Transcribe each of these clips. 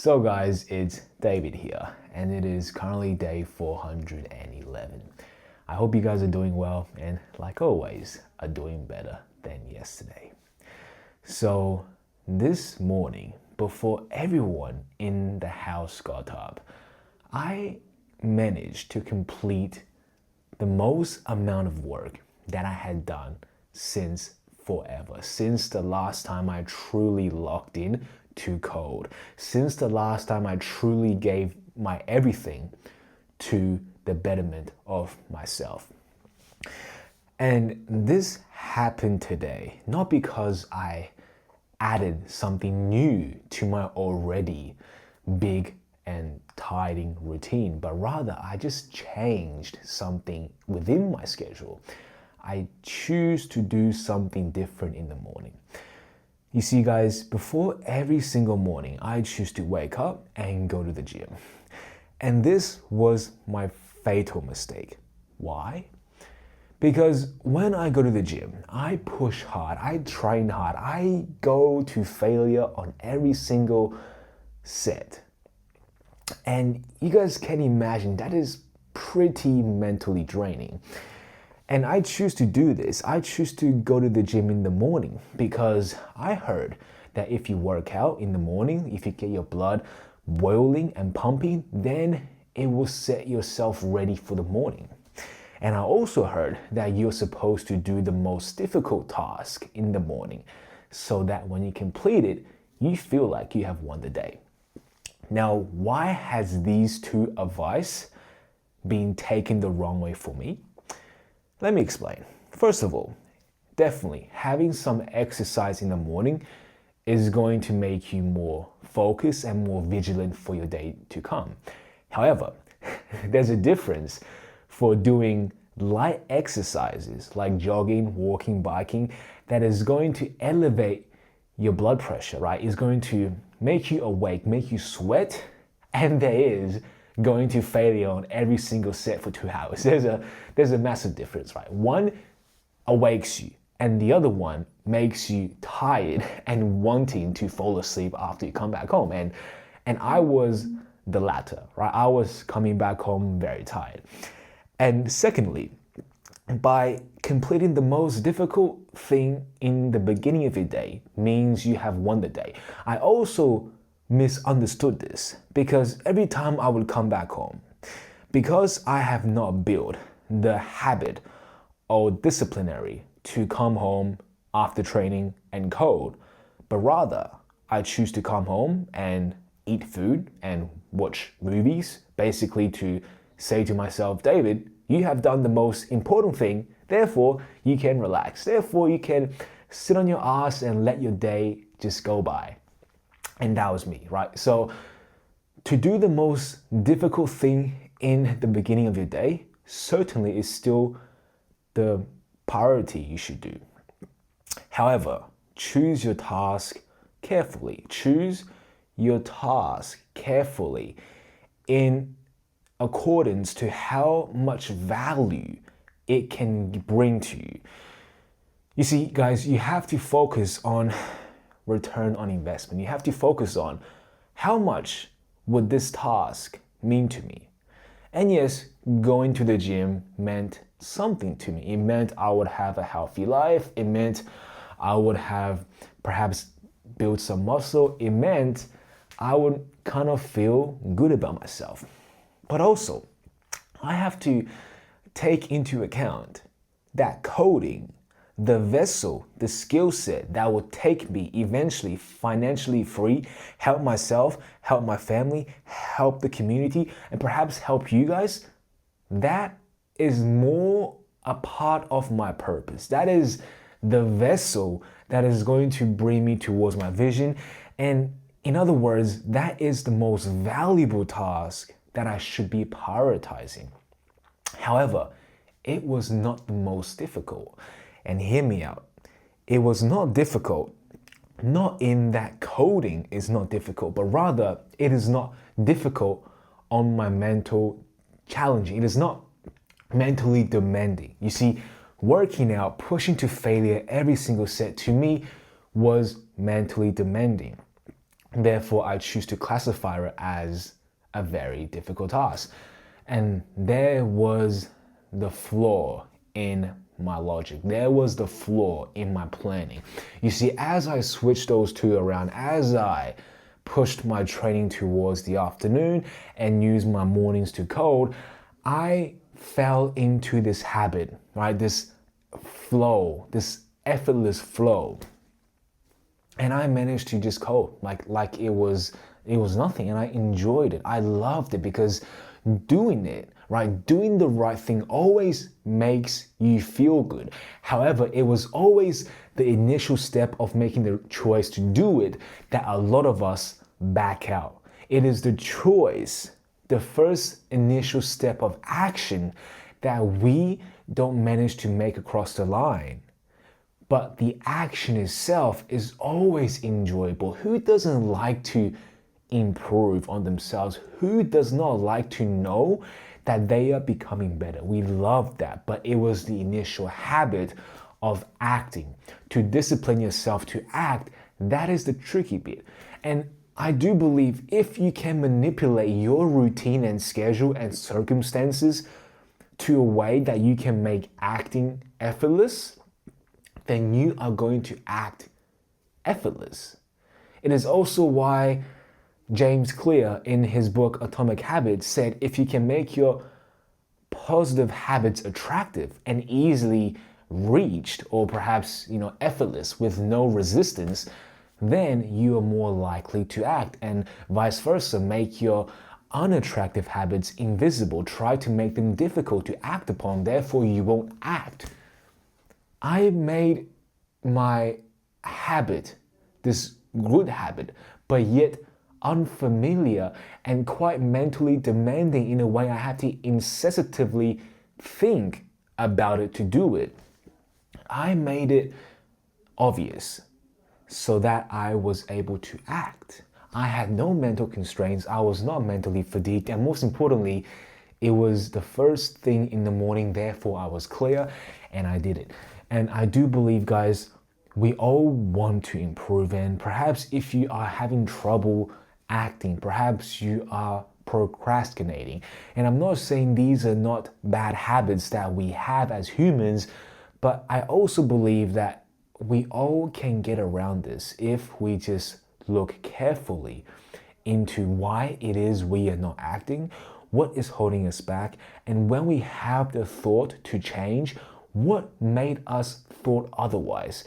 So guys, it's David here, and it is currently day 411. I hope you guys are doing well, and like always, are doing better than yesterday. So this morning, before everyone in the house got up, I managed to complete the most amount of work that I had done since forever, since the last time I truly locked in to code, since the last time I truly gave my everything to the betterment of myself. And this happened today, not because I added something new to my already big and tiring routine, but rather I just changed something within my schedule. I choose to do something different in the morning. You see guys, before every single morning, I choose to wake up and go to the gym. And this was my fatal mistake. Why? Because when I go to the gym, I push hard, I train hard, I go to failure on every single set. And you guys can imagine that is pretty mentally draining. And I choose to do this. I choose to go to the gym in the morning because I heard that if you work out in the morning, if you get your blood boiling and pumping, then it will set yourself ready for the morning. And I also heard that you're supposed to do the most difficult task in the morning so that when you complete it, you feel like you have won the day. Now, why has these two advice been taken the wrong way for me? Let me explain. First of all, definitely having some exercise in the morning is going to make you more focused and more vigilant for your day to come. However, there's a difference for doing light exercises like jogging, walking, biking that is going to elevate your blood pressure, right? It's going to make you awake, make you sweat, and there is going to failure on every single set for 2 hours. There's a massive difference, right? One awakes you and the other one makes you tired and wanting to fall asleep after you come back home. And I was the latter, right? I was coming back home very tired. And secondly, by completing the most difficult thing in the beginning of your day means you have won the day. I also misunderstood this because every time I would come back home, because I have not built the habit or disciplinary to come home after training and code, but rather I choose to come home and eat food and watch movies, basically to say to myself, David, you have done the most important thing, therefore you can relax, therefore you can sit on your ass and let your day just go by. And that was me, right? So to do the most difficult thing in the beginning of your day certainly is still the priority you should do. However, choose your task carefully. Choose your task carefully in accordance to how much value it can bring to you. You see, guys, you have to focus on return on investment. You have to focus on how much would this task mean to me. And yes, going to the gym meant something to me. It meant I would have a healthy life. It meant I would have perhaps built some muscle. It meant I would kind of feel good about myself. But also, I have to take into account that coding, the vessel, the skill set that will take me eventually financially free, help myself, help my family, help the community, and perhaps help you guys, that is more a part of my purpose. That is the vessel that is going to bring me towards my vision. And in other words, that is the most valuable task that I should be prioritizing. However, it was not the most difficult. And hear me out. It was not difficult, not in that coding is not difficult, but rather it is not difficult on my mental challenging. It is not mentally demanding. You see, working out, pushing to failure every single set to me was mentally demanding. Therefore, I choose to classify it as a very difficult task. And there was the flaw in my logic. There was the flaw in my planning. You see, as I switched those two around, as I pushed my training towards the afternoon and used my mornings to code, I fell into this habit, right? This flow, this effortless flow. And I managed to just code like it was nothing, and I enjoyed it. I loved it because doing it, right, doing the right thing always makes you feel good. However, it was always the initial step of making the choice to do it that a lot of us back out. It is the choice, the first initial step of action that we don't manage to make across the line. But the action itself is always enjoyable. Who doesn't like to improve on themselves? Who does not like to know that they are becoming better? We love that, but it was the initial habit of acting. To discipline yourself to act, that is the tricky bit. And I do believe if you can manipulate your routine and schedule and circumstances to a way that you can make acting effortless, then you are going to act effortless. It is also why James Clear in his book Atomic Habits said if you can make your positive habits attractive and easily reached, or perhaps effortless with no resistance, then you are more likely to act, and vice versa. Make your unattractive habits invisible. Try to make them difficult to act upon, therefore you won't act. I made my habit this good habit, but yet unfamiliar and quite mentally demanding in a way I had to incessantly think about it to do it. I made it obvious so that I was able to act. I had no mental constraints, I was not mentally fatigued, and most importantly, it was the first thing in the morning, therefore I was clear and I did it. And I do believe, guys, we all want to improve, and perhaps if you are having trouble acting, perhaps you are procrastinating. And I'm not saying these are not bad habits that we have as humans, but I also believe that we all can get around this if we just look carefully into why it is we are not acting, what is holding us back, and when we have the thought to change, what made us thought otherwise.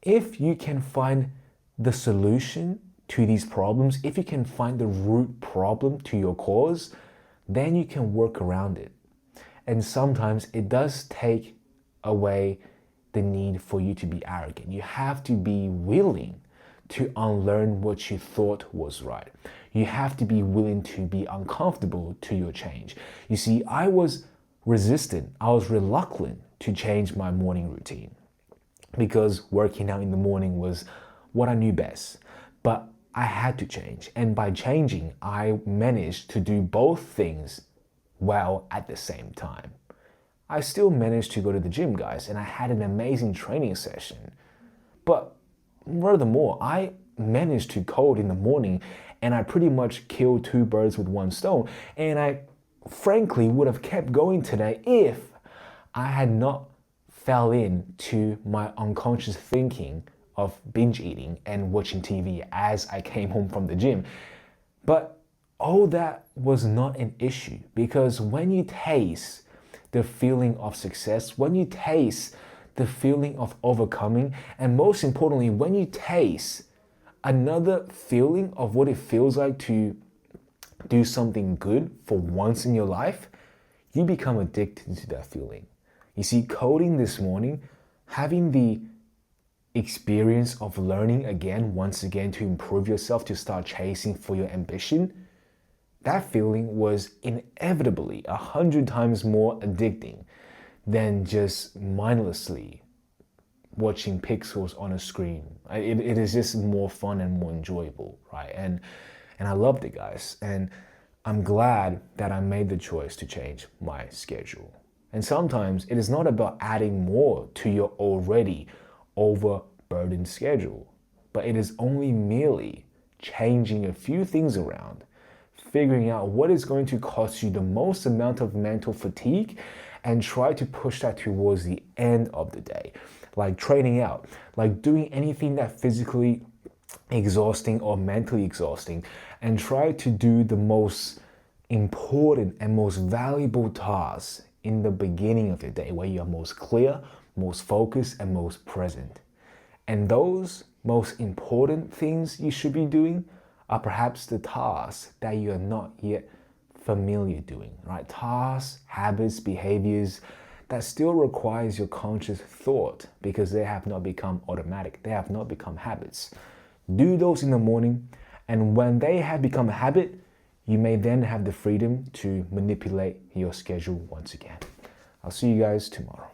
If you can find the solution to these problems, if you can find the root problem to your cause, then you can work around it. And sometimes it does take away the need for you to be arrogant. You have to be willing to unlearn what you thought was right. You have to be willing to be uncomfortable to your change. You see, I was resistant, I was reluctant to change my morning routine because working out in the morning was what I knew best. But I had to change, and by changing, I managed to do both things well at the same time. I still managed to go to the gym, guys, and I had an amazing training session. But furthermore, I managed to code in the morning, and I pretty much killed two birds with one stone. And I frankly would have kept going today if I had not fell into my unconscious thinking of binge eating and watching TV as I came home from the gym. But all that was not an issue, because when you taste the feeling of success, when you taste the feeling of overcoming, and most importantly, when you taste another feeling of what it feels like to do something good for once in your life, you become addicted to that feeling. You see, coding this morning, having the experience of learning again, once again, to improve yourself, to start chasing for your ambition, that feeling was inevitably 100 times more addicting than just mindlessly watching pixels on a screen. It is just more fun and more enjoyable, right? And I loved it, guys. And I'm glad that I made the choice to change my schedule. And sometimes it is not about adding more to your already overburdened schedule, but it is only merely changing a few things around, figuring out what is going to cost you the most amount of mental fatigue, and try to push that towards the end of the day. Like training out, like doing anything that physically exhausting or mentally exhausting, and try to do the most important and most valuable tasks in the beginning of your day where you are most clear, most focused, and most present. And those most important things you should be doing are perhaps the tasks that you are not yet familiar doing, right? Tasks, habits, behaviors that still requires your conscious thought because they have not become automatic. They have not become habits. Do those in the morning, and when they have become a habit, you may then have the freedom to manipulate your schedule once again. I'll see you guys tomorrow.